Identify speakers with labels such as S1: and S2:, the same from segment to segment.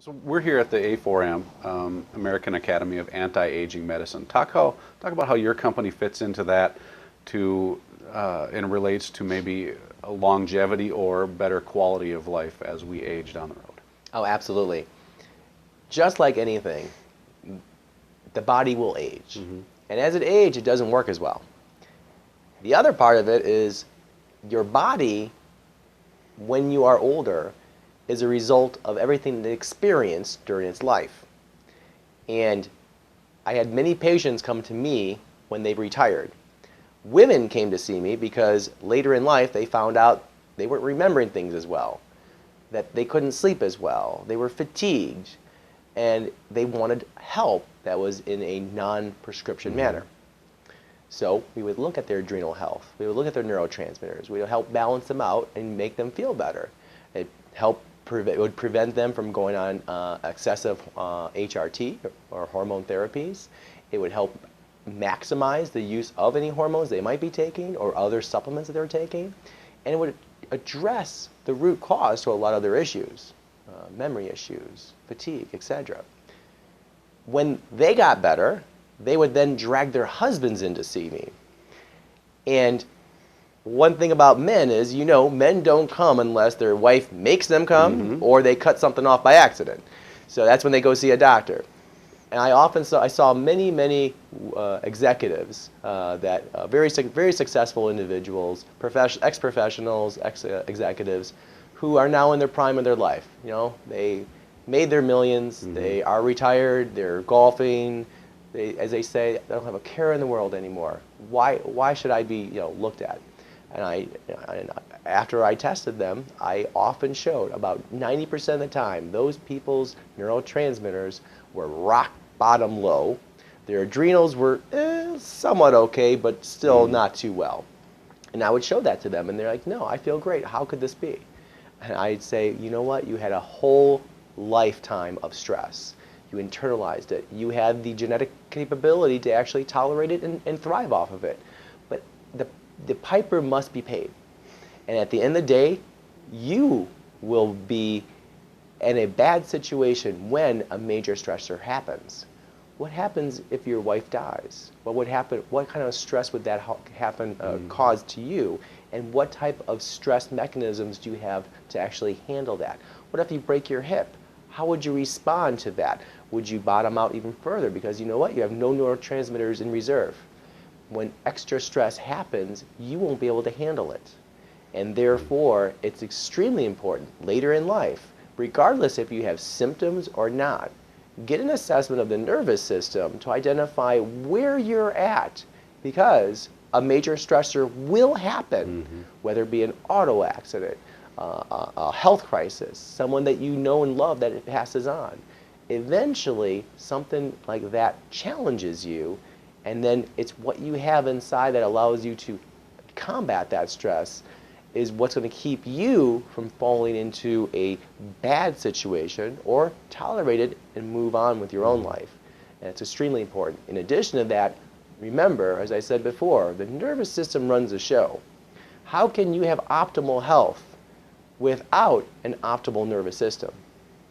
S1: So we're here at the A4M, American Academy of Anti-Aging Medicine. Talk about how your company fits into that and relates to maybe a longevity or better quality of life as we age down the road.
S2: Oh, absolutely. Just like anything, the body will age.
S1: Mm-hmm.
S2: And as it ages, it doesn't work as well. The other part of it is your body, when you are older, is a result of everything it experienced during its life. And I had many patients come to me when they retired. Women came to see me because later in life they found out they weren't remembering things as well, that they couldn't sleep as well, they were fatigued, and they wanted help that was in a non-prescription manner. So we would look at their adrenal health, we would look at their neurotransmitters, we would help balance them out and make them feel better. It would prevent them from going on excessive HRT or hormone therapies. It would help maximize the use of any hormones they might be taking or other supplements that they're taking. And it would address the root cause to a lot of their issues, memory issues, fatigue, etc. When they got better, they would then drag their husbands in to see me. And one thing about men is, men don't come unless their wife makes them come or they cut something off by accident. So that's when they go see a doctor. And I saw many executives very successful individuals, ex-professionals, ex-executives, who are now in their prime of their life. They made their millions, they are retired, they're golfing, as they say, they don't have a care in the world anymore. Why should I be looked at? And after I tested them, I often showed about 90% of the time those people's neurotransmitters were rock bottom low. Their adrenals were somewhat okay, but still not too well. And I would show that to them, and they're like, no, I feel great. How could this be? And I'd say, you know what? You had a whole lifetime of stress. You internalized it. You had the genetic capability to actually tolerate it and thrive off of it. But the piper must be paid. And at the end of the day, you will be in a bad situation when a major stressor happens. What happens if your wife dies? What would happen? What kind of stress would that cause to you? And what type of stress mechanisms do you have to actually handle that? What if you break your hip? How would you respond to that? Would you bottom out even further? Because you know what? You have no neurotransmitters in reserve. When extra stress happens, you won't be able to handle it. And therefore, it's extremely important later in life, regardless if you have symptoms or not, get an assessment of the nervous system to identify where you're at, because a major stressor will happen, whether it be an auto accident, a health crisis, someone that you know and love that it passes on. Eventually, something like that challenges you, and then it's what you have inside that allows you to combat that stress is what's going to keep you from falling into a bad situation or tolerate it and move on with your own life. And it's extremely important. In addition to that, remember, as I said before, the nervous system runs the show. How can you have optimal health without an optimal nervous system?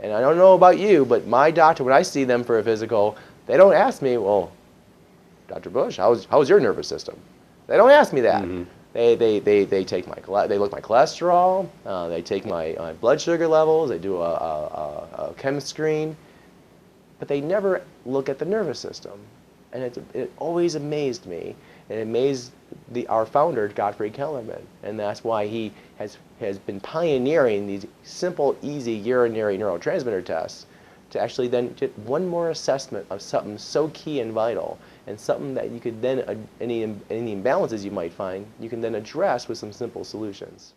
S2: And I don't know about you, but my doctor, when I see them for a physical, they don't ask me, well, Dr. Bush, how's your nervous system? They don't ask me that. They take they look my cholesterol, they take my blood sugar levels, they do a chem screen, but they never look at the nervous system. And it always amazed me, and it amazed our founder, Gottfried Kellerman, and that's why he has been pioneering these simple, easy urinary neurotransmitter tests to actually then get one more assessment of something so key and vital, and something that you could then, any imbalances you might find, you can then address with some simple solutions.